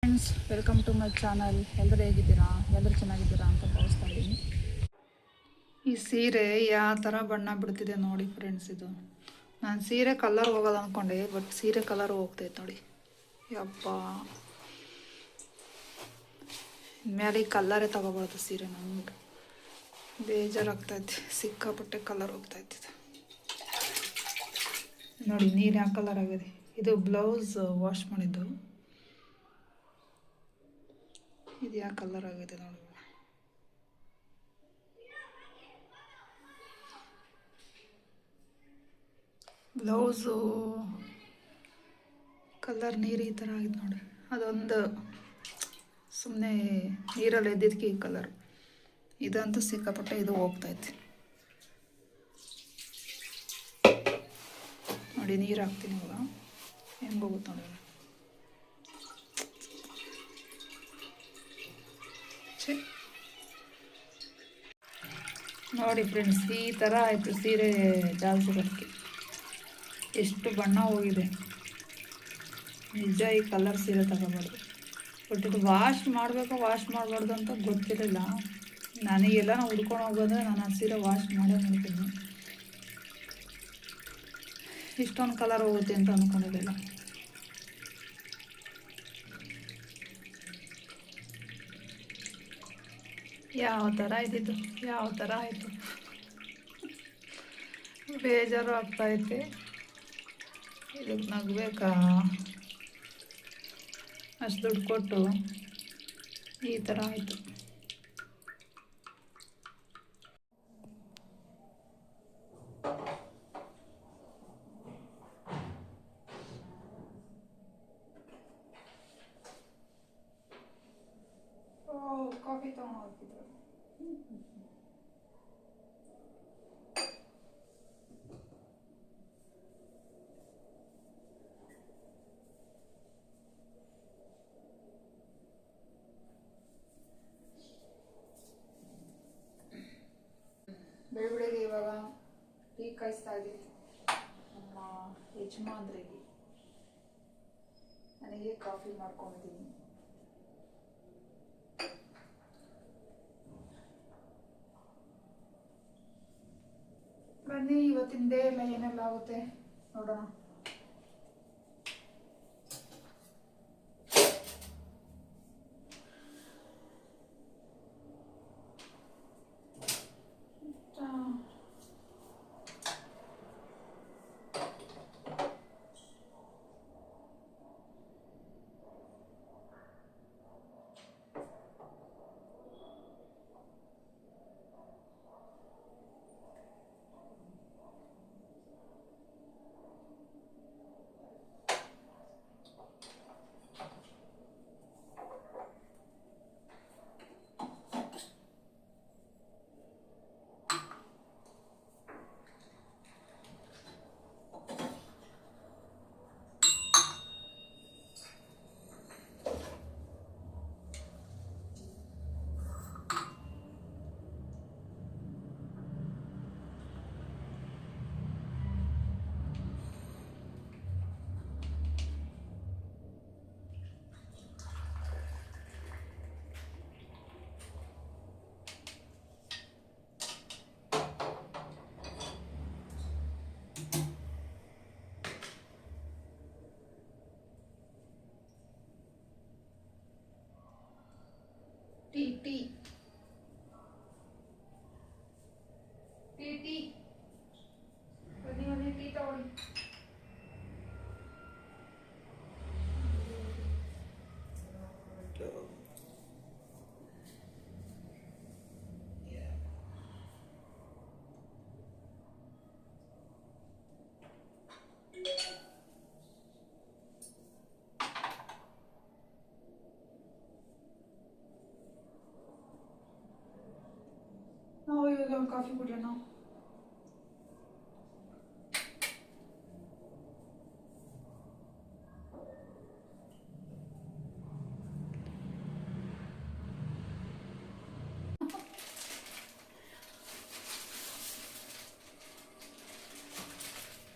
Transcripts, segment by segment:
Friends, welcome to my channel. ಎಲ್ಲರೂ ಹೇಗಿದ್ದೀರಾ? ಎಲ್ಲರೂ ಚೆನ್ನಾಗಿದ್ದೀರಾ ಅಂತ ಭಾವಿಸ್ತಾ ಇದ್ದೀನಿ. ಈ ಸೀರೆ ಯಾವ ಥರ ಬಣ್ಣ ಬಿಡ್ತಿದೆ ನೋಡಿ ಫ್ರೆಂಡ್ಸ್. ಇದು ನಾನು ಸೀರೆ ಕಲರ್ ಹೋಗೋದು ಅಂದ್ಕೊಂಡೆ, ಬಟ್ ಸೀರೆ ಕಲರ್ ಹೋಗ್ತೈತೆ ನೋಡಿ. ಯಪ್ಪ, ಇನ್ಮೇಲೆ ಈ ಕಲ್ಲರೇ ತಗೋಬಾರ್ದು ಸೀರೆ. ನಮ್ಗೆ ಬೇಜಾರಾಗ್ತೈತೆ, ಸಿಕ್ಕಾಪಟ್ಟೆ ಕಲರ್ ಹೋಗ್ತೈತೆ. ನೋಡಿ ನೀರು ಯಾವ ಕಲರ್ ಆಗಿದೆ. ಇದು ಬ್ಲೌಸ್ ವಾಶ್ ಮಾಡಿದ್ದು. ಇದು ಯಾವ ಕಲರ್ ಆಗಿದೆ ನೋಡಿ. ಬ್ಲೌಸು ಕಲರ್ ನೀರು ಈ ಥರ ಆಗಿದೆ ನೋಡಿ. ಅದೊಂದು ಸುಮ್ಮನೆ ನೀರಲ್ಲಿ ಎದ್ದಿದ್ದಕ್ಕೆ ಈ ಕಲರ್. ಇದಂತೂ ಸಿಕ್ಕಾಪಟ್ಟೆ ಇದು ಹೋಗ್ತೈತೆ ನೋಡಿ. ನೀರು ಹಾಕ್ತೀನಿ ಇವಾಗ, ಹೆಂಗೆ ಹೋಗುತ್ತೆ ನೋಡಿ. ನೋಡಿ ಫ್ರೆಂಡ್ಸ್, ಈ ಥರ ಆಯಿತು ಸೀರೆ ಜಾಲ್ಸಿರೋದಕ್ಕೆ. ಎಷ್ಟು ಬಣ್ಣ ಹೋಗಿದೆ. ನಿಜ ಈ ಕಲರ್ ಸೀರೆ ತಗೋಬಾರ್ದು. ಬಟ್ ಇದು ವಾಶ್ ಮಾಡಬೇಕು ವಾಶ್ ಮಾಡಬಾರ್ದು ಅಂತ ಗೊತ್ತಿರಲಿಲ್ಲ ನನಗೆಲ್ಲ. ಹುಡ್ಕೊಂಡು ಹೋಗೋದ್ರೆ ನಾನು ಆ ಸೀರೆ ವಾಶ್ ಮಾಡೇ ಮಾಡ್ತೀನಿ. ಇಷ್ಟೊಂದು ಕಲರ್ ಹೋಗುತ್ತೆ ಅಂತ ಅಂದ್ಕೊಂಡಿರಲಿಲ್ಲ. ಯಾವ ಥರ ಇದ್ದಿದ್ದು, ಯಾವ ಥರ ಆಯಿತು. ಬೇಜಾರು ಆಗ್ತಾಯಿದೆ. ಇದಕ್ಕೆ ನಗಬೇಕಾ? ಅಷ್ಟು ದುಡ್ಡು ಕೊಟ್ಟು ಈ ಥರ ಆಯಿತು. ಕಾಫಿ ತಗೊಂಡು ಬೆಳಗ್ಗೆ ಇವಾಗ ಟೀ ಕಾಯಿಸ್ತಾ ಇದ್ದೀನಿ ನಮ್ಮ ಯಜಮಾನ್ರಿಗೆ. ನನಗೆ ಕಾಫಿ ಮಾಡ್ಕೊಂಡಿದ್ದೀನಿ. ಬನ್ನಿ, ಇವತ್ತಿನ ಡೇ ಎಲ್ಲ ಏನೆಲ್ಲ ಆಗುತ್ತೆ ನೋಡೋಣ. ಟೀ ಟೀ ಟೀ ಟೀ ಬನ್ನಿ ಬನ್ನಿ, ಟೀ ತಗೊಳ್ಳಿ. ನಾವು ಇವಾಗ ಒಂದು ಕಾಫಿ ಕುಡಿಯೋಣ.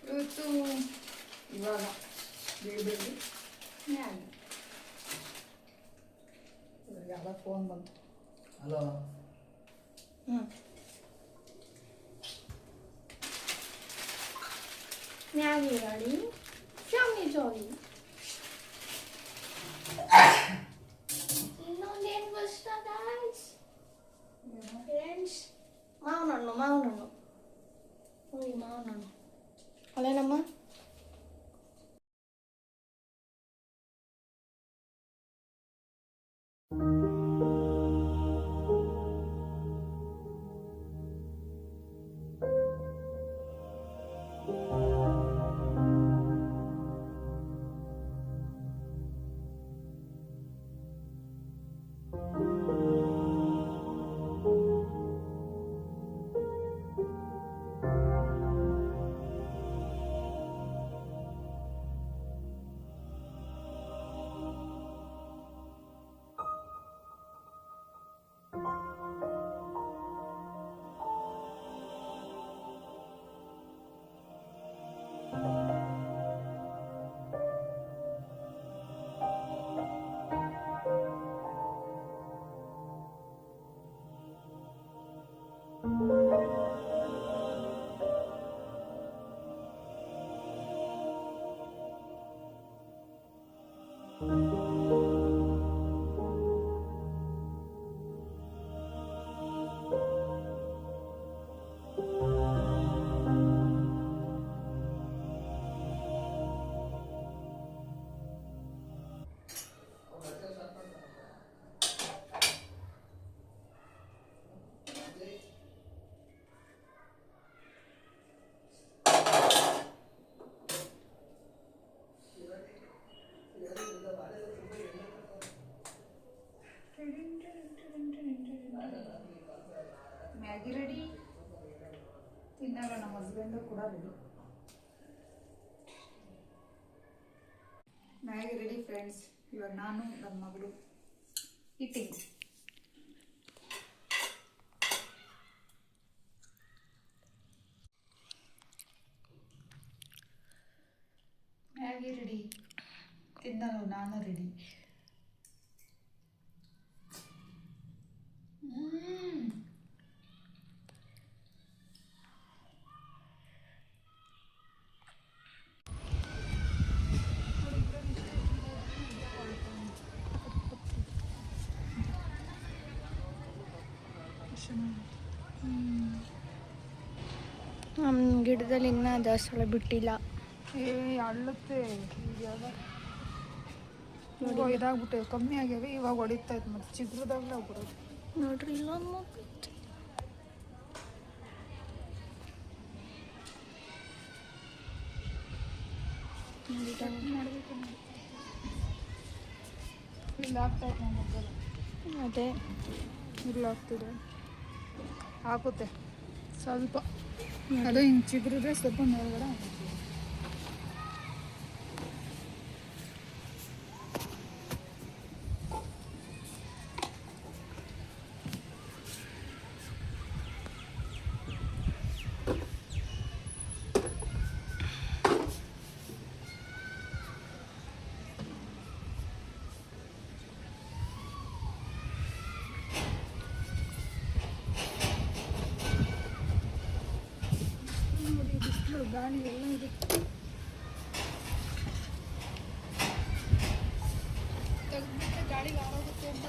ಇವತ್ತು ಇವಾಗ ಬೇಳೆ ಮ್ಯಾಗಿ ಯಾವುದೋ ಫೋನ್ ಬಂತು. ಹಲೋ. ಮ್ಯಾಗಿ ಗಾಡಿ ಶಾಮಿ ಜೋಲಿ ಇನ್ನೊಂದೇನು ಗೊತ್ತಾ ಗಾಯ್ಸ್ ಫ್ರೆಂಡ್ಸ್, ಮಾವನಣ್ಣು ಹೋಗಿ ಮಾವನಣ್ಣು ಅಲ್ಲೇನಮ್ಮ. ಮ್ಯಾಗಿ ರೆಡಿ, ತಿನ್ನಾಗ ನಮ್ಮ ಹಸ್ಬೆಂಡು ಕೂಡ ರೆಡಿ. Maggi ready friends. ಇವಾಗ ನಾನು ನನ್ನ ಮಗಳು ಈಟಿಂಗ್. ಮ್ಯಾಗಿ ರೆಡಿ, ತಿನ್ನಲು ನಾನು ರೆಡಿ. ನಮ್ಮ ಗಿಡದಲ್ಲಿ ಇನ್ನೂ ದಾಸವಾಳ ಬಿಟ್ಟಿಲ್ಲ. ಅಳ್ಳುತ್ತೆ ಇವಾಗ ಇದಾಗ್ಬಿಟ್ಟೆ, ಕಮ್ಮಿ ಆಗ್ಯಾವೆ. ಇವಾಗ ಹೊಡಿತಾ ಇತ್ತು ಮತ್ತೆ ಚಿಗುರದಾಗಲೇ ಬರೋದು ನೋಡ್ರಿ. ಇಲ್ಲ ಮಾಡಬೇಕು. ಇಲ್ಲ ಆಗ್ತಾ ಇತ್ತು ನಮ್ಮ ಅದೇ ಇಲ್ಲ ಆಗ್ತಿದೆ, ಹಾಕುತ್ತೆ ಸ್ವಲ್ಪ. ಅದು ಹಿಂಗೆ ಚಿಗುರಿದ್ರೆ ಸ್ವಲ್ಪ ಮೇಲ್ಗಡೆ ಗಾಳಿ ಎಲ್ಲ ಇದೆ. ತೆಗೆದ್ಬಿಟ್ರೆ ಗಾಳಿಗೆ ಆರೋಗುತ್ತೆ ಅಂತ.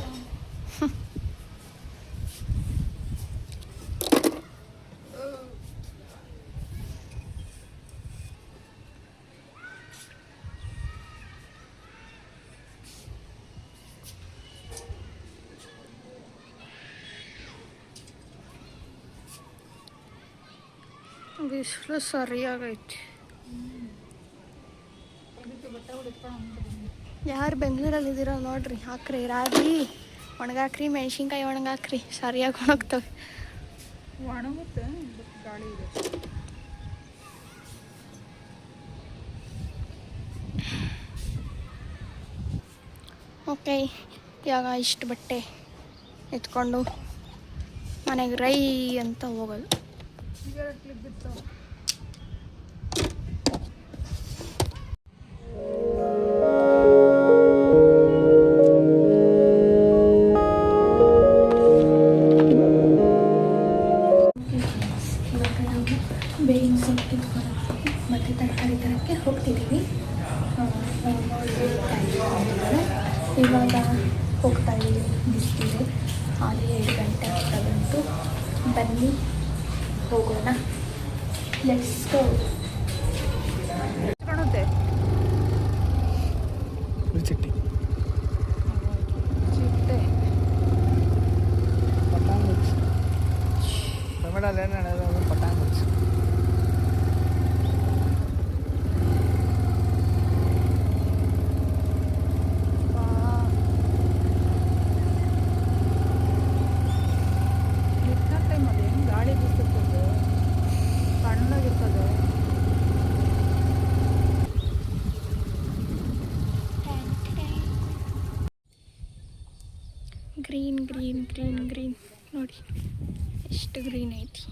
ಬಿಸಿಲು ಸರಿಯಾಗೈತಿ. ಯಾರು ಬೆಂಗಳೂರಲ್ಲಿದ್ದೀರೋ ನೋಡ್ರಿ, ಹಾಕ್ರಿ ರಾಗಿ ಒಣಗಾಕ್ರಿ, ಮೆಣಸಿನ್ಕಾಯಿ ಒಣಗಾಕ್ರಿ, ಸರಿಯಾಗಿ ಒಣಗ್ತವೆ. ಒಣಗುತ್ತೆ, ಗಾಳಿ ಇದೆ. ಓಕೆ, ಇವಾಗ ಇಷ್ಟು ಬಟ್ಟೆ ಎತ್ಕೊಂಡು ಮನೆಗೆ ರೈ ಅಂತ ಹೋಗೋದು. ಹೊರಟಿದ್ದೀವಿ. ಇವಾಗ ಹೋಗ್ತಾ ಇದ್ದೀವಿ ಬಿಸಿಲಿದೆ. ಹಾಗೆ 7 ಗಂಟೆ ಆಗ್ತಾ ಬಂತು. ಬನ್ನಿ ಹೋಗೋಣ. Let's go. ಕಾಣುತ್ತೆ ಚಿಟ್ಟಿ ಚಿಟ್ಟೆ. ಪಟಾಂಗುಚ್ ತಮಿಳಲ್ಲಿ ಏನು ಹೇಳೋದು? ಪಟಾಂಗುಚ್. ಟೈಮ್ ಅದು ಹೆಂಗೆ ಗಾಳಿ ಬೀಸುತ್ತದೆ, ಕಣ್ಣಾಗಿರ್ತದೆ. ಗ್ರೀನ್ ಗ್ರೀನ್ ಗ್ರೀನ್ ಗ್ರೀನ್ ನೋಡಿ ಎಷ್ಟು ಗ್ರೀನ್ ಐತಿ.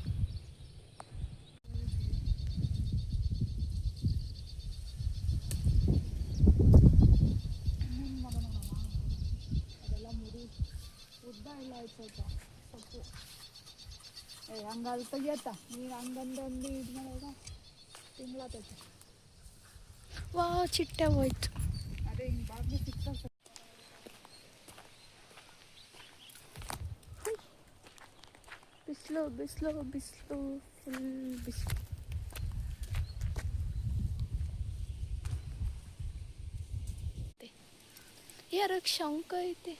ಅದೆಲ್ಲ ಮುಡಿ ಉದ್ದ ಇಲ್ಲ ಆಯ್ತು ಸ್ವಲ್ಪ ಸೊಪ್ಪು. ಹಂಗೆ ಅದು ತೆಗಿಯತ್ತ ನೀನು ಹಂಗಂದು ಇದು ಮಾಡೋದ ತಿಂಗ್ಳತೈತೆ. ವಾ ಚಿಟ್ಟೆ ಹೋಯ್ತು. ಅದೇ ಹಿಂಗೆ ಬಾಗಿಲು ಸಿಕ್ಕ ಬಿಸಿಲು ಬಿಸಿಲು ಬಿಸಿಲು ಫುಲ್ ಬಿಸಿಲು. ಯಾರಕ್ಕೆ ಶಂಕ ಐತೆ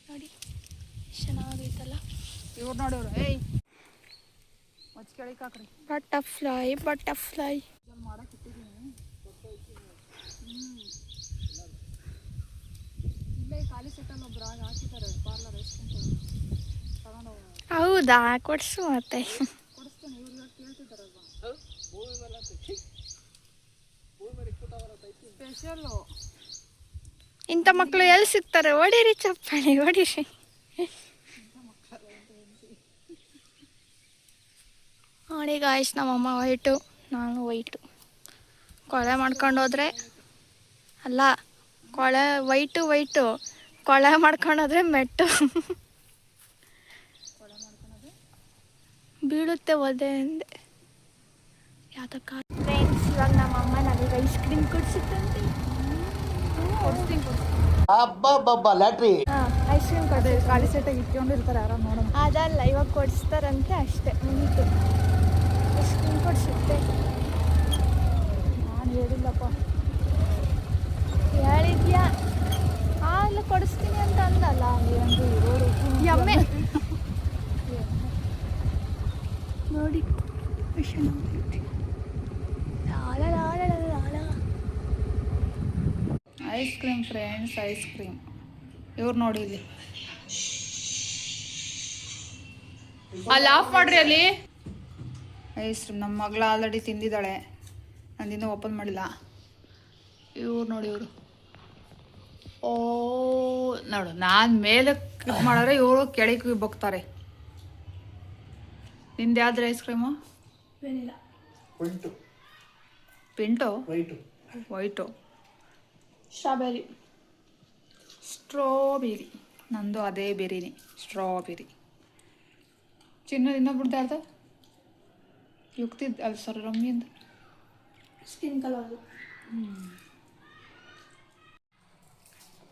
ನೋಡಿ, ಚೆನ್ನಾಗೈತಲ್ಲ. ಇವ್ರು ನೋಡೋರು ಏಯ್ ಮಚ್ಚ ಕೆಳಗೆ ಹಾಕ್ರಿ. ಬಟರ್ಫ್ಲೈ ಬಟರ್ಫ್ಲೈ ಮಾಡಕ್ಕೆ ಇಟ್ಟಿದ್ದೀನಿ. ಇಲ್ಲೇ ಖಾಲಿ ಸೆಟ್ಟಲ್ಲಿ ಒಬ್ರು ಹಾಕಿದ್ದಾರೆ ಪಾರ್ಲರ್ ಎಸ್ಕೊಂಡು ತಗೊಂಡು ಹೌದಾ? ಕೊಡ್ಸು ಮತ್ತೆ. ಕೊಡಿಸ್ತೇನೆ. ಇವ್ರಿಗೆ ಕೇಳ್ತಿದ್ದಾರಲ್ವ ಸ್ಪೆಷಲ್ಲು. ಇಂಥ ಮಕ್ಕಳು ಎಲ್ಲಿ ಸಿಗ್ತಾರೆ? ಹೊಡೀರಿ ಚಪ್ಪಾಳಿ ಹೊಡೀರಿ. ನೋಡಿ ಗಾಯ್ಸ್, ನಮ್ಮಮ್ಮ ವೈಟು, ನಾನು ವೈಟು. ಕೊಳೆ ಮಾಡ್ಕೊಂಡು ಹೋದ್ರೆ ಅಲ್ಲ, ಕೊಳೆ ವೈಟು ಕೊಳೆ ಮಾಡ್ಕೊಂಡೋದ್ರೆ ಮೆಟ್ಟು ಬೀಳುತ್ತೆ ಒದೆ ಅಂದೆ. ಯಾವ್ದಕ್ಕ ಫ್ರೆಂಡ್ಸ್, ಇವಾಗ ನಮ್ಮಮ್ಮ ನನಗೆ ಐಸ್ ಕ್ರೀಮ್ ಕೊಡ್ಸಿತ್ತಂತೆ. ಲ್ಯಾಟ್ರಿ ಐಸ್ ಕ್ರೀಮ್ ಅದೇ ಖಾಲಿ ಸೆಟ್ಟಾಗಿ ಇಟ್ಕೊಂಡಿರ್ತಾರೆ ಯಾರೋ ನೋಡೋಣ. ಅದಲ್ಲ, ಇವಾಗ ಕೊಡಿಸ್ತಾರಂತೆ ಅಷ್ಟೇ, ಮುಗೀತು. ಐಸ್ ಕ್ರೀಮ್ ಕೊಡಿಸುತ್ತೆ. ನಾನು ಹೇಳಿಲ್ಲಪ್ಪ. ಹೇಳಿದ್ಯಾ? ಆಗ್ಲೂ ಕೊಡಿಸ್ತೀನಿ ಅಂತ ಅಂದಲ್ಲ. ಏನು ಇರೋರು ಎಮ್ಮೆ ನೋಡಿ ice cream friends, ice cream. ಇವ್ರು ನೋಡಿ ಇಲ್ಲಿ, ಅಲ್ಲಿ ಆಫ್ ಮಾಡ್ರಿ ಅಲ್ಲಿ. ಐಸ್ ಕ್ರೀಮ್ ನಮ್ಮ ಮಗಳು ಆಲ್ರೆಡಿ ತಿಂದಿದ್ದಾಳೆ, ನಂದಿನ್ನೂ ಓಪನ್ ಮಾಡಿಲ್ಲ. ಇವ್ರು ನೋಡಿ, ಇವರು ಓ ನೋಡು, ನಾನು ಮೇಲೆ ಇದು ಮಾಡಿದ್ರೆ ಇವರು ಕೆಳಗೆ ಬಗ್ತಾರೆ. ನಿಂದು ಯಾವ್ದು ice cream? Pintu white strawberry strawberry. ನಂದು ಅದೇ ಬೆರಿನಿ, ಸ್ಟ್ರಾಬೆರಿ. ಚಿನ್ನದ ಇನ್ನೊಬ್ರದ್ದು ಯಾರ್ದು ಯುಕ್ತಿದ್ದು ಅಲ್ಲಿ ಸರ್ ರಮ್ಮಿಂದು ಸ್ಕಿನ್ ಕಲರ್.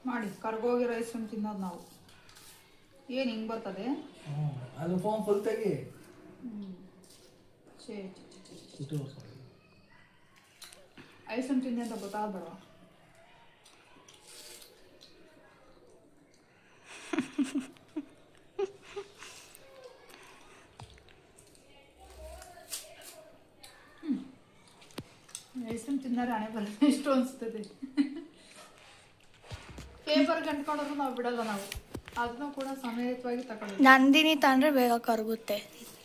ಮಾಡಿ ಕರ್ಗೋಗಿರೋ ಐಸ್ ಕ್ರೀಮ್ ತಿನ್ನೋದು ನಾವು. ಏನು ಹಿಂಗೆ ಬರ್ತದೆ? ಅದು ಫೋನ್ ಫುಲ್ ತೆಗಿ. ಐಸ್ ಕ್ರೀಮ್ ತಿಂದೆ ಅಂತ ಗೊತ್ತಾಗ್ಬೇಡ. ಐಸ್ ಕ್ರೀಮ್ ತಿಂದರೆ ಹಣೆ ಬರ ಎಷ್ಟು ಅನಿಸ್ತದೆ. ಪೇಪರ್ ಗಂಟ್ಕೊಂಡ್ರು ನಾವು ಬಿಡಲ್ಲ, ನಾವು ಅದನ್ನು ಕೂಡ ಸಮೇತವಾಗಿ ತಗೊಳ್ಳಿ. ನಂದಿನಿ ತಗೊಂಡ್ರೆ ಬೇಗ ಕರಗುತ್ತೆ,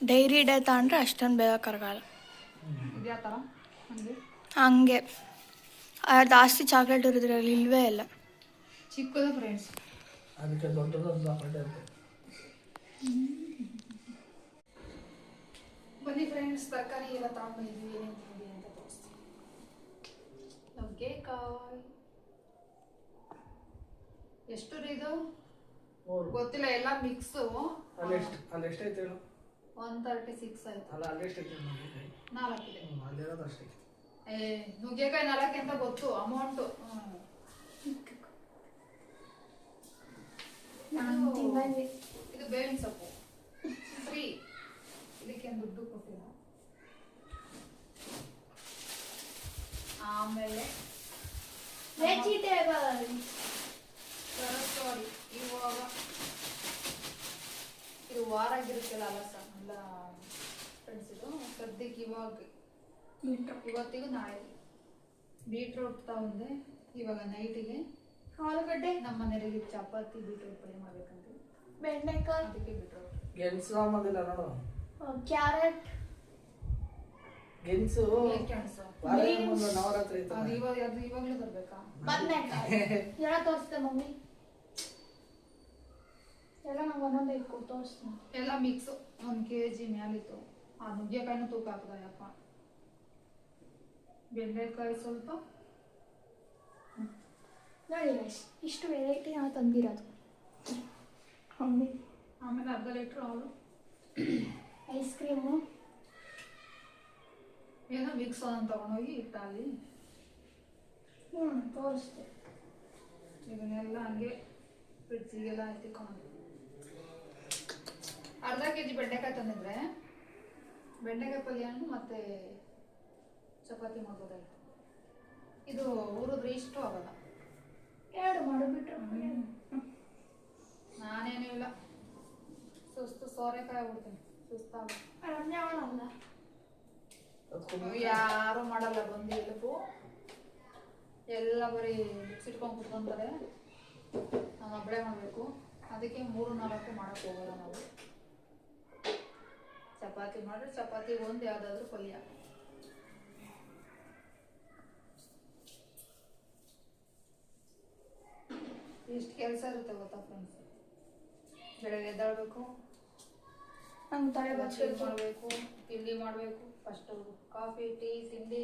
ಡೈರಿ ಡೇ ತಗೊಂಡ್ರೆ ಅಷ್ಟೊಂದು ಬೇಗ ಕರಗಲ್ಲ. ಇದ್ಯಾ ಥರ ಹಂಗೆ ಜಾಸ್ತಿ ಚಾಕ್ಲೇಟ್ ಇರೋದ್ರಲ್ಲಿ ಇಲ್ವೇ ಇಲ್ಲ. ಚಿಕ್ಕದು ಫ್ರೆಂಡ್ಸ್. ಅದಕ್ಕೆ ದೊಡ್ಡದೊಂದು ಬನ್ನಿ ಫ್ರೆಂಡ್ಸ್, ತರಕಾರಿ ಎಲ್ಲ ತಗೊಂಡಿದ್ವಿ. ಏನೇನು ತಿಂಡಿ ಅಂತ ತೋರಿಸ್ತೀನಿ. ನುಗ್ಗೆಕಾಯಿ ಎಷ್ಟು ರೀ ಇದು ಗೊತ್ತಿಲ್ಲ, ಎಲ್ಲ ಮಿಕ್ಸು. ಅಲ್ಲಿ ಎಷ್ಟೈತೆ ಹೇಳು? 136 ಆಯ್ತು. ಅಲ್ಲ ಅಲ್ಲಿ ಎಷ್ಟೈತೆ? 4 ಇದೆ. ಅಲ್ಲಿರೋದು ಅಷ್ಟೇ. ನುಗ್ಗೆಕಾಯಿ 4 ಅಂತ ಗೊತ್ತು ಅಮೌಂಟು. ಇದು ಬೇವಿನ ಸೊಪ್ಪು ಫ್ರೀ, ಇದಕ್ಕೇನು ದುಡ್ಡು ಕೊಟ್ಟಿಲ್ಲ. ಆಮೇಲೆ ಸಾರಿ ಇವಾಗ ಇದು ವಾರ ಆಗಿರುತ್ತಲ್ಲ ಅಲ್ಲ ಸರ್ ಎಲ್ಲ ಫ್ರೆಂಡ್ಸ್. ಇದು ಸದ್ಯಕ್ಕೆ ಇವತ್ತಿಗೂ ನಾಳೆ ಬೀಟ್ರೂಟ್ ತಗೊಂಡೆ. ಇವಾಗ ನೈಟಿಗೆ ಆಲೂಗಡ್ಡೆ, ನಮ್ಮ ಮನೆಯವರಿಗೆ ಚಪಾತಿ ಬೀಟ್ರೂಟ್ ಪಲ್ಯ ಮಾಡ್ಬೇಕಂತ. ಬೆಂಡೆಕಾಯಿ, ಅದಕ್ಕೆ ಬೀಟ್ರೂಟ್, ಗೆಣಸು ಆಗೋದಿಲ್ಲ ನೋಡು. ಕ್ಯಾರೆಟ್, ಗೆಣಸು ನವರಾತ್ರಿ ಅದು ಇವಾಗಲೇ ಬರ್ಬೇಕಾ? ಬದನೆಕಾಯಿ ಎಲ್ಲ ತೋರಿಸ್ತೆ ಮಮ್ಮಿ. ಎಲ್ಲ ನಂಗೆ ಒಂದೊಂದು ಇಟ್ಕೊ ತೋರಿಸ್ತೀನಿ. ಎಲ್ಲ ಮಿಕ್ಸು 1 kg ಮ್ಯಾಲಿತ್ತು. ಆ ನುಗ್ಗೆಕಾಯಿನೂ ತೂಕ ಹಾಕ್ದ ಯಪ್ಪ. ಬೆಂಡೆಕಾಯಿ ಸ್ವಲ್ಪ ನೋಡಿ ಇಷ್ಟು ವೆರೈಟಿ ನಾವು ತಂದಿರೋದು. ಆಮೇಲೆ ಅರ್ಧ ಲೀಟ್ರ್ ಹಾಲು, ಐಸ್ ಕ್ರೀಮು, ಏನೋ ಮಿಕ್ಸ್ ಅದನ್ನು ತಗೊಂಡೋಗಿ ಇಟ್ಟಲ್ಲಿ ತೋರಿಸ್ತೆ. ಇದನ್ನೆಲ್ಲ ಹಂಗೆ ಫ್ರಿಡ್ಜಿಗೆಲ್ಲ ಎತ್ತಿಕೊಂಡು ಅರ್ಧ kg ಬೆಂಡೆಕಾಯಿ ತಂದಿದ್ರೆ ಬೆಂಡೆಕಾಯಿ ಪಲ್ಯನೂ ಮತ್ತೆ ಚಪಾತಿ ಮಾಡ್ಬೋದಾಗಿತ್ತು. ಇದು ಹುರಿದ್ರೆ ಇಷ್ಟು ಆಗಲ್ಲ. 2 ಮಾಡಿಬಿಟ್ರೆ ನಾನೇನು ಇಲ್ಲ, ಸುಸ್ತು ಸೋರೆಕಾಯಿ ಆಗ್ಬಿಡ್ತೀನಿ, ಸುಸ್ತಾಗ. ಅಲ್ಲ ಯಾರು ಮಾಡಲ್ಲ, ಬಂದು ಎಲ್ಲಕ್ಕೂ ಎಲ್ಲ ಬರೀ ಸಿಟ್ಕೊಂಡು ಕುತ್ಕೊಂತಾರೆ. ನಾನು ಒಬ್ಬಳೇ ಮಾಡಬೇಕು. ಅದಕ್ಕೆ 3-4 ಮಾಡಕ್ಕೆ ಹೋಗಲ್ಲ ನಾವು. ಚಪಾತಿ ಮಾಡಿದ್ರೆ ಚಪಾತಿ ಒಂದು ಯಾವುದಾದ್ರೂ ಪಲ್ಯ. ಎಷ್ಟು ಕೆಲಸ ಇರುತ್ತೆ ಗೊತ್ತಾ ಫ್ರೆಂಡ್ಸ್. ಬೆಳಗ್ಗೆ ಎದ್ದಾಳ್ಬೇಕು, ನಂಗೆ ತಲೆ ಮಾಡಬೇಕು, ತಿಂಡಿ ಮಾಡಬೇಕು. ಫಸ್ಟು ಕಾಫಿ ಟೀ ತಿಂಡಿ,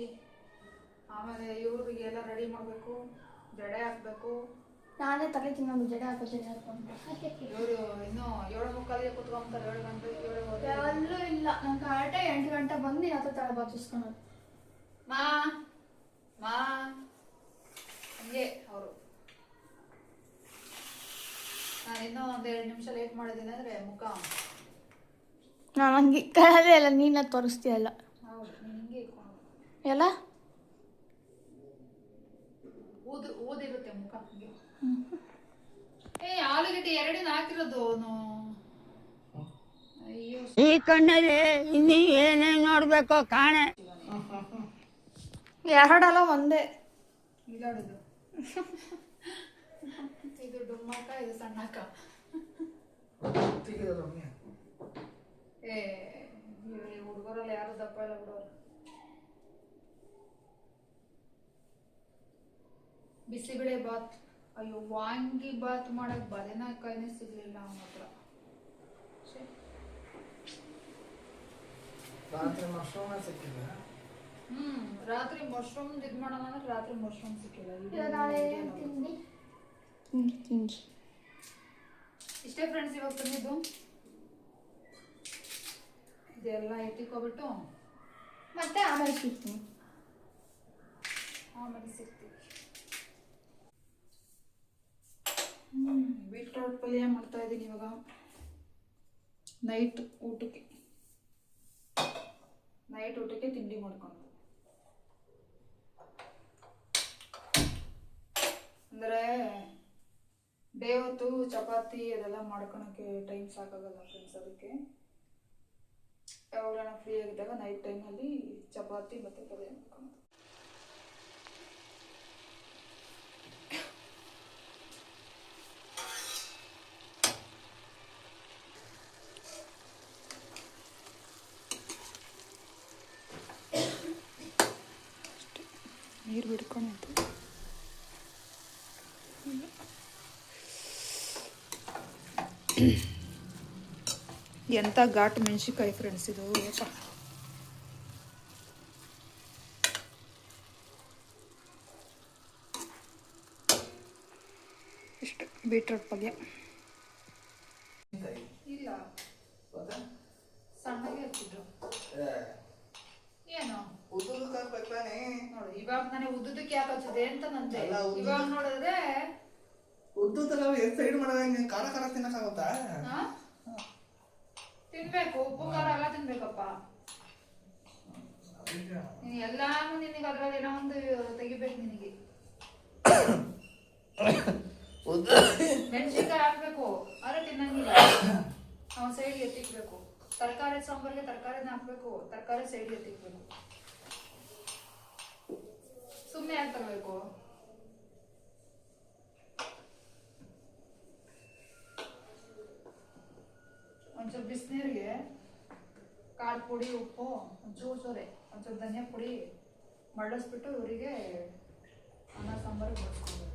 ಆಮೇಲೆ ಇವ್ರಿಗೆಲ್ಲ ರೆಡಿ ಮಾಡಬೇಕು, ಜಡೆ ಹಾಕ್ಬೇಕು. ನಾನೇ ತಲೆ ತಿನ್ನೋದು ಜಡೆ ಹಾಕೊಂಡು. ಇವರು ಇನ್ನೂ 7:45 ಕುತ್ಕೊಂತಾರೆ. 7 ಗಂಟೆ 7:15 ಎಲ್ಲೂ ಇಲ್ಲ. ನಂಗೆ ಕರೆಕ್ಟೇ 8 ಗಂಟೆ ಬಂದು ಹತ್ತು ತಲೆ ಬಾಚಿಸ್ಕೊಳೋದು. ಮಾ ಹಂಗೆ ಅವರು. ನಾನು ಇನ್ನೂ 1-2 ನಿಮಿಷ ಲೇಟ್ ಮಾಡಿದ್ದೀನಿ ಅಂದರೆ ಮುಖ. ನಾನು ಹಂಗೆ ಇಕ್ಕಳದೇ ಇಲ್ಲ, ನೀನ ತೋರಿಸ್ತೀಯಲ್ಲ. ಹೌದು, ನೀನು ಹಿಂಗೆ ಇಟ್ಕೊಂಡು ಎಲ್ಲ ಊದಿರುತ್ತೆ ಮುಖ ಹಂಗೆ. ಆಲೂಗಡ್ಡೆ 2 ಹಾಕಿರೋದು. ಅಯ್ಯೋ, ಈ ಕಣ್ಣಲ್ಲಿ ಇನ್ನೀ ಏನೇನು ನೋಡ್ಬೇಕೋ ಕಾಣೆ. 2 ಒಂದೇ ಇದಾಡುದು. ಇದು ಡುಮ್ಮಕ್ಕ, ಇದು ಸಣ್ಣಕ್ಕ. ಹುಡುಗರಲ್ಲಿ ಯಾರು ದಪ್ಪ ಇಲ್ಲ ಬಿಡೋರು. ಬಿಸಿಬೇಳೆ ಬಾತ್. ಅಯ್ಯೋ, ವಾಂಗಿ ಬಾತ್ ಮಾಡಕ್ ಬದನೆಕಾಯಿನೇ ಸಿಗ್ಲಿಲ್ಲ ಅವನ ಹತ್ರ. ರಾತ್ರಿ ಮಶ್ರೂಮ್ ಸಿಕ್ಕಿಲ್ಲ. ರಾತ್ರಿ ಮಶ್ರೂಮ್ ಇದು ಮಾಡೋಣ ಅಂದ್ರೆ ರಾತ್ರಿ ಮಶ್ರೂಮ್ ಸಿಕ್ಕಿಲ್ಲ. ತಿಂಡಿ ಇಷ್ಟೇ ಫ್ರೆಂಡ್ಸ್ ಇವಾಗ ತಂದಿದ್ದು. ಇದೆಲ್ಲ ಎತ್ತಿಕೊಬಿಟ್ಟು ಮತ್ತೆ ಆಮೇಲೆ ಸಿಗ್ತೀನಿ. ಆಮೇಲೆ ಸಿಗ್ತೀವಿ. ಬೀಟ್ರೂಟ್ ಪಲ್ಯ ಮಾಡ್ತಾ ಇದ್ದೀನಿ ಇವಾಗ ನೈಟ್ ಊಟಕ್ಕೆ ತಿಂಡಿ ಮಾಡ್ಕೊಂಡು. ಅಂದರೆ ಡೇ ಹೊತ್ತು ಚಪಾತಿ ಅದೆಲ್ಲ ಮಾಡ್ಕೊಳಕ್ಕೆ ಟೈಮ್ ಸಾಕಾಗಲ್ಲ ಫ್ರೆಂಡ್ಸ್. ಅದಕ್ಕೆ ಯಾವಾಗ ಫ್ರೀ ಆಗಿದ್ದಾಗ ನೈಟ್ ಟೈಮಲ್ಲಿ ಚಪಾತಿ ಮತ್ತು ಪಲ್ಯ ಮಾಡ್ಕೊಂಡು. ನೀರು ಬಿಡ್ಕೊಂಡು ಎಂಥ ಘಾಟು ಮೆಣಸಿನ್ಕಾಯಿ ಫ್ರೆಂಡ್ಸ್ ಇದು. ಇಷ್ಟು ಬೀಟ್ರೂಟ್ ಪಲ್ಯ ಇಲ್ಲ, ಸಣ್ಣಗೆ ಹಚ್ಚಿದ್ರು. ಏನು ಉದುರು ಹಾಕ್ಬೇಕಾನೆ. ಇವಾಗ ನನಗೆ ಉದ್ದುದಕ್ಕೆ ಯಾಕೆ ಹಚ್ಚದೆ ಅಂತ ನಂದೆ. ಅಲ್ಲ, ಉದ್ದುದಕ್ಕೆ- ಇವಾಗ ನೋಡಿದ್ರೆ ಉದ್ದುತ್ತಲ್ಲ ಸೈಡ್ ಮಾಡಿದಾಗ ಖಾರ ಖಾರ ತಿನ್ನಕ್ಕಾಗುತ್ತಾ? ಆ? ತಿನ್ಬೇಕು, ಉಪ್ಪು ಖಾರ ಎಲ್ಲ ತಿನ್ಬೇಕಪ್ಪ. ನೀನ್ ಎಲ್ಲಾನು ನಿನಗೆ ಅದ್ರಲ್ಲಿ ಏನೋ ಒಂದು ತೆಗಿಬೇಕು ನಿನಗೆ. ಮೆಣಸಿನ್ಕಾಯಿ ಹಾಕ್ಬೇಕು, ಆದ್ರೆ ತಿನ್ನಂಗಿಲ್ಲ. ಅವನ್ ಸೈಡ್ಗೆ ಎತ್ತಿಕ್ಬೇಕು. ತರಕಾರಿ ಸಾಂಬಾರ್ಗೆ ತರಕಾರಿನ ಹಾಕ್ಬೇಕು, ತರಕಾರಿ ಸೈಡ್ಗೆ ಎತ್ತಿಕ್ಬೇಕು. ಸುಮ್ಮನೆ ಯಾಕೆ ತರಬೇಕು? ಒಂಚೂರು ಬಿಸಿನೀರಿಗೆ ಕಾಳು ಪುಡಿ, ಉಪ್ಪು, ಒಂಚೂರು ಸೋರೆ, ಒಂಚೂರು ಧನಿಯಾ ಪುಡಿ ಮಳ್ಳಿಸ್ಬಿಟ್ಟು ಇವರಿಗೆ ಅನ್ನ ಸಾಂಬಾರು ಬಡಿಸ್ಕೊಬೇಕು.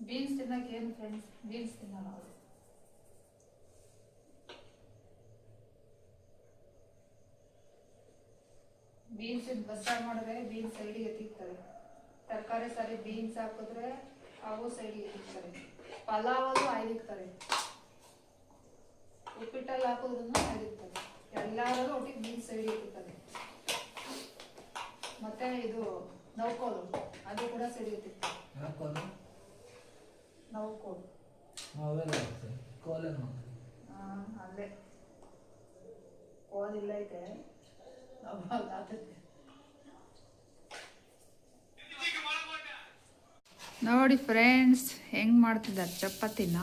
ಬೀನ್ಸ್ ತಿನ್ನಕ್ಕೆ ಏನು ಫ್ರೆಂಡ್ಸ್, ಬೀನ್ಸ್ ತಿನ್ನಲ್ಲ ಅವರು. ಬೀನ್ಸ್ ಬಸ್ಸಾರು ಮಾಡಿದ್ರೆ ಬೀನ್ಸ್ ಸೈಡಿಗೆ ಎತ್ತಿಕ್ತಾರೆ. ತರಕಾರಿ ಸಾರಿ ಬೀನ್ಸ್ ಹಾಕಿದ್ರೆ ಅವು ಸೈಡಿಗೆ ಎತ್ತಿಕ್ತಾರೆ. ಪಲಾವಲ್ಲೂ ಆಯ್ದಿಕ್ತಾರೆ. ಉಪ್ಪಿಟ್ಟಲ್ಲಿ ಹಾಕೋದ್ರೂ ಆಯ್ದಿಕ್ತಾರೆ. ಎಲ್ಲರೂ ಒಟ್ಟಿಗೆ ಬೀನ್ಸ್ ಸೈಡಿಗೆ ಎತ್ತಿಕ್ತಾರೆ. ಮತ್ತೆ ಇದು ನೌಕೋಲು ಅದು ಕೂಡ ಸೈಡಿಗೆ ಎತ್ತಿಕ್ತಾರೆ. ನೌಕೋಲು ಅಲ್ಲೇ ಕೋಲ್ ಇಲ್ಲ ಐತೆ. ನೋಡಿ ಫ್ರೆಂಡ್ಸ್ ಹೆಂಗ್ ಮಾಡ್ತಿದ್ದಾರೆ ಚಪಾತಿನ.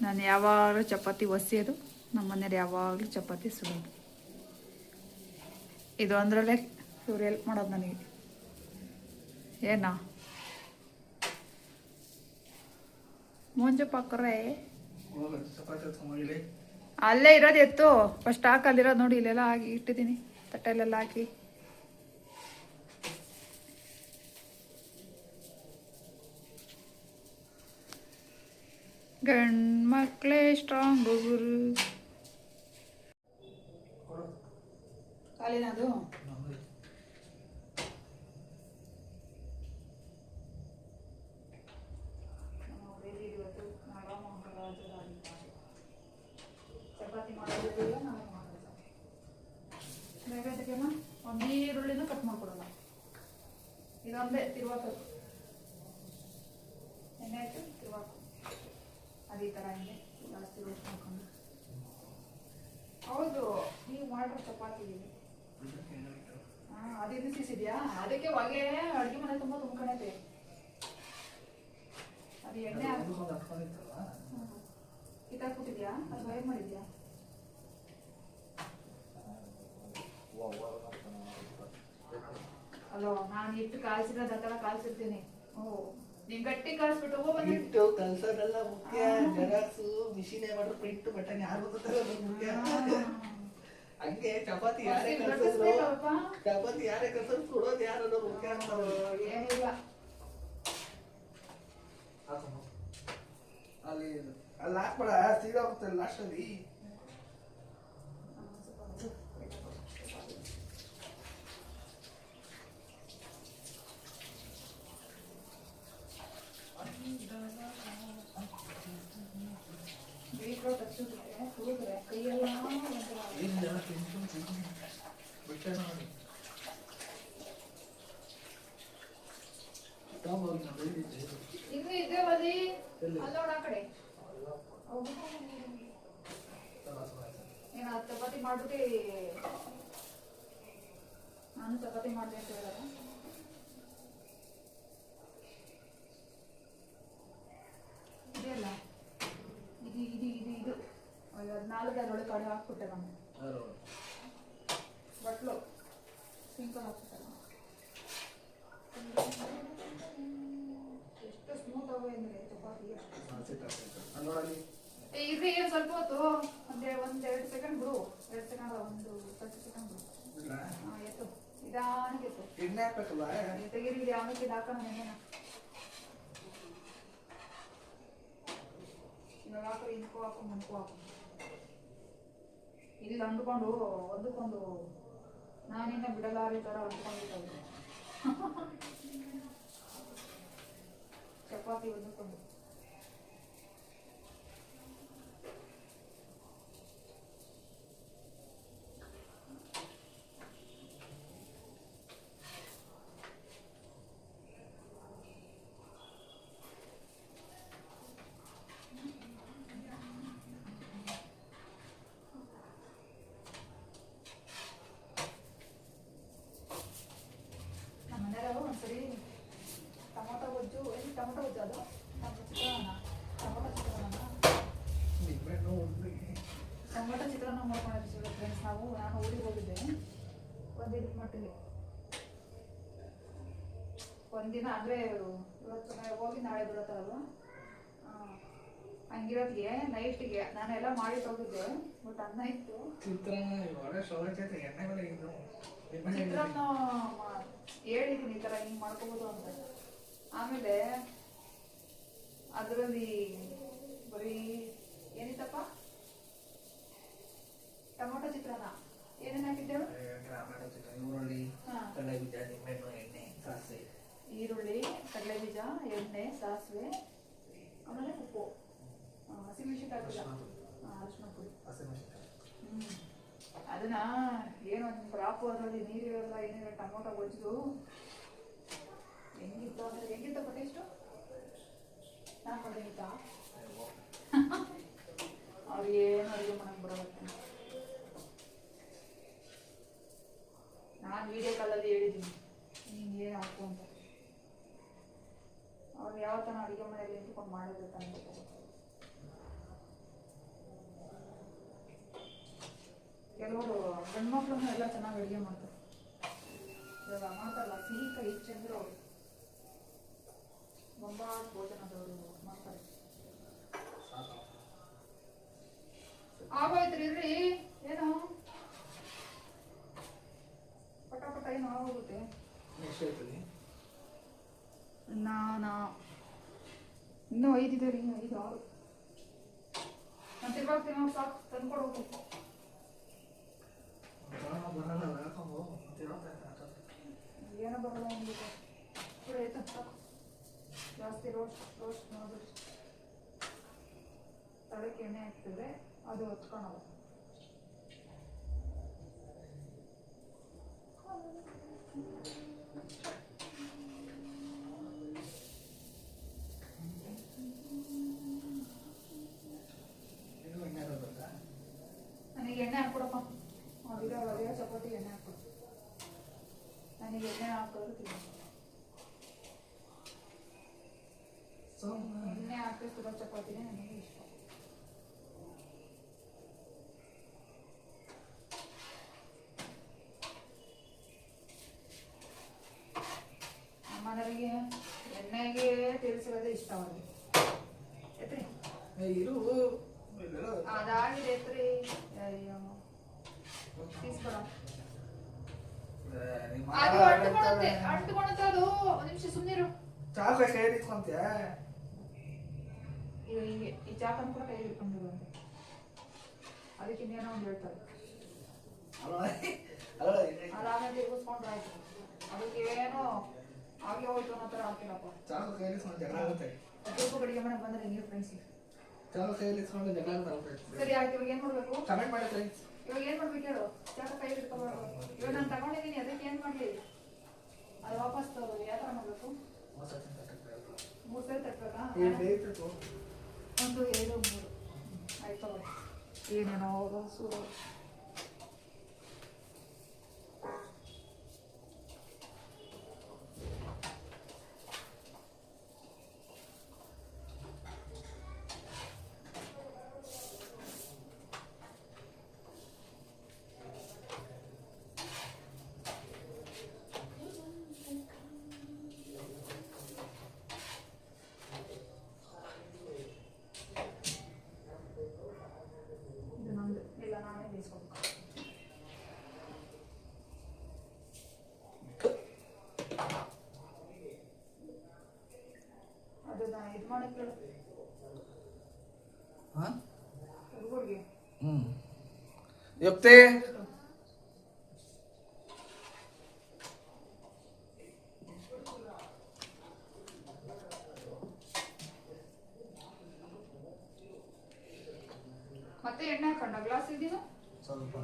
ನಾನು ಯಾವಾಗಲೂ ಚಪಾತಿ ಒಸಿಯೋದು, ನಮ್ಮ ಮನೇಲಿ ಯಾವಾಗಲೂ ಚಪಾತಿ ಸುಡೋದು. ಇದು ಅಂದ್ರಲ್ಲೇ ಇವ್ರು ಹೆಲ್ಪ್ ಮಾಡೋದು ನನಗೆ. ಏನಾ ಮುಂಚೆ ಪಕ್ಕರೆ ಅಲ್ಲೇ ಇರೋದು ಎತ್ತು. ಫಸ್ಟ್ ಹಾಕಲ್ಲಿರೋದು ನೋಡಿ, ಇಲ್ಲೆಲ್ಲ ಹಾಕಿ ಇಟ್ಟಿದ್ದೀನಿ, ತಟ್ಟೆಲೆಲ್ಲ ಹಾಕಿ. ಗಂಡ್ಮಕ್ಳೇ ಸ್ಟ್ರಾಂಗ್ ಗುರು. ಕಾಲಿನದು ಚಪಾತಿ ಮಾಡೋದಿಲ್ಲ, ನಾವು ಮಾಡೋದು. ಬೇಗ ಒಂದು ಈರುಳ್ಳಿನೂ ಕಟ್ ಮಾಡ್ಕೊಡಲ್ಲ. ಇದೊಂದೇ ತಿರುವಾಕೋದು. ಎಣ್ಣೆ ಆಯ್ತು ತಿರುವಾಕು. ಅದು ಈ ಥರ ಎಣ್ಣೆ ಜಾಸ್ತಿ ರೋಸ್ಟ್ ಮಾಡ್ಕೊಂಡು. ಹೌದು, ನೀವು ಮಾಡೋ ಚಪಾತಿ ಅದಿನ್ನು ಸಿಸಿದ್ಯಾ? ಅದಕ್ಕೆ ಹೊಗೆ ಅಡುಗೆ ಮನೆ ತುಂಬ ತುಂಬ್ಕೊಂಡೈತೆ. ಅದು ಎಣ್ಣೆ ಕಿತ್ತಾಕ್ಬಿಟ್ಟಿದ್ಯಾ? ಅದು ಬಾಯ್ ಮಾಡಿದ್ಯಾ? ಅಲೋ, ನಾನು ಇಟ್ಟು ಕಾಲ್ಸಿರೋದು ಆ ಥರ ಕಾಲ್ಸಿರ್ತೀನಿ. ಓ, ನೀನ್ ಗಟ್ಟಿ ಕಾಲ್ಸ್ಬಿಟ್ಟು ಹಿಟ್ಟು ಕಲ್ಸೋದೆಲ್ಲ ಮುಖ್ಯ. ಜೆರಾಕ್ಸು ಮಿಷಿನ್ ಮಾಡ್ರೆ ಪ್ರಿಂಟ್ ಬಟನ್ ಯಾರು ಗೊತ್ತಲ್ಲ ಮುಖ್ಯ. ಹಂಗೆ ಚಪಾತಿ ಯಾರೇ ಕಲ್ಸಿದ್ರು ಸುಡೋದು ಯಾರು ಮುಖ್ಯ ಅಂತಾರೆ. ಏನಿಲ್ಲ, ಅಲ್ಲಿ ಹಾಕ್ಬೇಡ, ಸೀದಾ ಹೋಗ್ತಾರೆ ಲಾಸ್ಟ್ ಅಲ್ಲಿ. ಬೀಟ್ರೋಟ್ ಹಚ್ಚಿದ್ರೆ ಹುಡುಗ್ರೆ ಕೈಯೆಲ್ಲ ಬಿಟ್ಟೆ ನೋಡಿ ಇನ್ನು ಇದ್ರೆ ಬದಿ ಅಲ್ಲೋಡ ಆ ಕಡೆ ಏನು ಚಪಾತಿ ಮಾಡ್ಬಿಟ್ಟು ನಾನು ಚಪಾತಿ ಮಾಡಿದೆ ಅಂತ ಹೇಳೋದ. ಇದೆಲ್ಲ ಇದು ಇದು ಇದು ಇದು 14 ಅದರೊಳಗೆ ಕಡೆ ಹಾಕ್ಬಿಟ್ಟೆ ನಾನು. ಬಟ್ಲು ಸಿಂಪಲ್ ಹಾಕ್ಬಿಟ್ಟೆ. ಎಷ್ಟು ಸ್ಮೂತ್ ಆಗೋಯ್ತು ಅಂದರೆ ಚಪಾತಿ. ಇದು ಏನು ಸ್ವಲ್ಪ ಹೊತ್ತು ಒಂದು 2 ಸೆಕೆಂಡ್ ಬಿಡು. 2 ಸೆಕೆಂಡ್, ಒಂದು 30 ಸೆಕೆಂಡ್ ಬಿಡು. ಹಾಂ, ಎತ್ತು ನಿಧಾನಕ್ಕೆ ಎತ್ತು. ಎಣ್ಣೆ ಹಾಕ್ಬೇಕಲ್ಲ, ತೆಗೀರಿ, ಆಮೇಲೆ ಇದು ಹಾಕೋಣ ಎಣ್ಣೆನ. ಹಿಂಕೋ ಹಾಕು ಮುಂಕೋ ಹಾಕು ಇಲ್ಲಿ ಅಂದ್ಕೊಂಡು ಒಂದಕ್ಕೊಂದು ನಾನಿನ್ನ ಬಿಡಲಾರಿ ಥರ ಅಂದ್ಕೊಂಡಿದ್ದೆ ಚಪಾತಿ ಒಂದಕ್ಕೊಂದು ಒಂದ್ಸರಿ ಟೊಮೊಟೊ ಗೊಜ್ಜು ಟೊಮೊಟೊ ಗೊಜ್ಜು ಅದು ಟೊಮೊಟೊ ಚಿತ್ರಾನ್ನ ಮಾಡ್ಕೊಂಡಿರ್ತೀವಿ ಫ್ರೆಂಡ್ಸ್ ನಾನು ಊರಿಗೆ ಹೋಗಿದ್ದೆ ಒಂದಿನ ಮಟ್ಟಿಗೆ ಒಂದಿನ ಅಂದರೆ ಇವತ್ತು ಹೋಗಿ ನಾಳೆ ಬರುತ್ತಲ್ವ ಹಂಗಿರೋದ್ಗೆ ನೈಟ್ಗೆ ನಾನೆಲ್ಲ ಮಾಡಿ ಹೋಗಿದ್ದೆ ಬಟ್ ಅನ್ನ ಇತ್ತು ಚಿತ್ರಾನ್ನ ಹೇಳಿದ್ದೀನಿ ಈ ಥರ ಹಿಂಗೆ ಮಾಡ್ಕೋಬೋದು ಅಂತ ಆಮೇಲೆ ಅದರಲ್ಲಿ ಬರೀ ಏನಿತ್ತಪ್ಪ ಟೊಮೊಟೊ ಚಿತ್ರಾನ್ನ ಏನೇನು ಹಾಕಿದ್ದೇವೆ ಈರುಳ್ಳಿ ಕಡಲೆಬೀಜ ಎಣ್ಣೆ ಸಾಸಿವೆ ಆಮೇಲೆ ಉಪ್ಪು ಹಸಿಮೆಣಸಿನಕಾಯಿ ಅರಿಶಿನ ಪುಡಿ ಅದನ್ನ ಏನೋ ಪ್ರಾಪು ಅದರಲ್ಲಿ ನೀರಿರಲ್ಲ ಏನಿಲ್ಲ ಟೊಮೊಟೊ ಗೊಜ್ಜು ಹೆಂಗಿತ್ತು ಅಂದ್ರೆ ಹೆಂಗಿತ್ತಪ್ಪ ಟೇಸ್ಟು ನಾನು ಬಂದಿತ್ತ ಅವ್ರಿಗೆ ಏನು ಅಡುಗೆ ಮಾಡಕ್ಕೆ ಬರೋತ್ತೆ ನಾನು ವಿಡಿಯೋ ಕಾಲಲ್ಲಿ ಹೇಳಿದ್ದೀನಿ ನಿಂಗೆ ಏನು ಹಾಕು ಅಂತ ಅವ್ರು ಯಾವ ಥರ ಅಡುಗೆ ಮನೆಯಲ್ಲಿ ನಿಂತ್ಕೊಂಡು ಮಾಡೋದು ತಾನೆ ಕೆಲವರು ಗಂಡ್ಮಕ್ಳನ್ನು ಎಲ್ಲ ಚೆನ್ನಾಗಿ ಅಡುಗೆ ಮಾಡ್ತಾರೆ ಇವಾಗ ಮಾಡ್ತಾರಲ್ಲ ಸಿಹಿ ಕೈ ಚಂದ್ರು ಅವರು ಬೊಂಬಾಟ್ ಭೋಜನದವರು ಮಾಡ್ತಾರೆ ಆಗೋಯ್ತ್ರಿ ಇಲ್ರಿ ಏನು ಪಟ ಏನು ಆಗೋಗುತ್ತೆ ಇನ್ನೂ 5 ಇದೆ ರೀ 5 6 ನಾನು ತಿರ್ಗಾಗ್ತೀನಿ ನೋಡಿ ಸಾಕು ತಂದ್ಕೊಡ್ಬೇಕು ಏನೋ ಬರಲ್ಲ ಅಂದ್ಬಿಟ್ಟು ಕೂಡ ಆಯ್ತು ಸಾಕು ಜಾಸ್ತಿ ರೋಸ್ಟ್ ಮಾಡಿಬಿಟ್ಟು ತಳಕ್ಕೆ ಎಣ್ಣೆ ಹಾಕ್ತಿದ್ರೆ ಅದು ಹೊತ್ಕೊಳಲ್ಲ ನನಗೆ ಎಣ್ಣೆ ಹಾಕ್ಕೊಡಪ್ಪ ಅದಿರೋ ಚಪಾತಿ ಎಣ್ಣೆ ಹಾಕ್ಕೊಡು ನನಗೆ ಎಣ್ಣೆ ಹಾಕೋದು ಎಣ್ಣೆ ಹಾಕಿಸ್ತಿರೋ ಚಪಾತಿನೇ ನನಗೆ ಇಷ್ಟ ನಮ್ಮನೆಯವರಿಗೆ ಎಣ್ಣೆಗೆ ತಿರ್ಸಿರೋದೇ ಇಷ್ಟ ಅವ್ರಿಗೆ ಎತ್ರಿ ಅದಾಗಿದೆ ಎತ್ರಿ ಅಯ್ಯೋ ತೀಸ್ಕೊಡ ಅದು ಅಂಟ್ಕೊಳತ್ತೆ ಅದು ಒಂದು ನಿಮಿಷ ಸುಮ್ಮನಿರು ಚಾಕ ಕೈ ಇಟ್ಕೊಂತೀಯ ಈಗ ಹಿಂಗೆ ಈ ಚಾಕನ್ನು ಕೂಡ ಕೈ ಇಟ್ಕೊಂಡಿರುವಂತೆ ಅದಕ್ಕೆ ಇನ್ನೇನೋ ಒಂದು ಹೇಳ್ತಾರೆ ಆರಾಮಾಗಿ ತಿರ್ಗಿಸ್ಕೊಂಡ್ರೆ ಆಯ್ತು ಅದಕ್ಕೆ ಏನೋ ಹಾಗೆ ಹೋಯ್ತು ಅನ್ನೋ ಥರ ಆಗ್ತಿಲ್ಲಪ್ಪ ಚಾಕ ಕೈ ಇಟ್ಕೊಂಡು ಜಗಳ ಆಗುತ್ತೆ ಸ್ವಲ್ಪ ಕಡೆಗೆ ಮನೆಗೆ ಬಂದರೆ ಹಿಂಗೆ ಫ್ರೆಂಡ್ಸ್ ಚಾಕ ಕೈ ಇಟ್ಕೊಂಡು ಜಗಳ ಆಗುತ್ತೆ ಸರಿ ಆಯ್ತು ಇವಾಗ ಏನು ಮಾಡಬೇಕು ಕಮೆಂಟ್ ಮಾಡಿ ಫ್ರೆಂಡ್ಸ್ ಇವಾಗ ಏನು ಮಾಡ್ಬೇಕು ಹೇಳು ಚಾಕ ಕೈ ಇಟ್ಕೊಬಾರ್ದು ಇವಾಗ ನಾನು ತಗೊಂಡಿದ್ದೀನಿ ಅದಕ್ಕೆ ಏನು ಮಾಡಲಿ ಅದು ವಾಪಸ್ ತಗೋದು ಯಾವ ಥರ ಮಾಡಬೇಕು 3 ಸರಿ ತಟ್ಟಬೇಕಾ 1 2 3 ಆಯ್ತು ಏನೇನೋ ರಸು ಅದನ್ನ ಇದು ಮಾಡಕ್ಕೆ ಯುಕ್ತಿ ಮತ್ತೆ ಎಣ್ಣೆ ಹಾಕೊಂಡ ಗ್ಲಾಸ್ ಇದೀನ ಸ್ವಲ್ಪ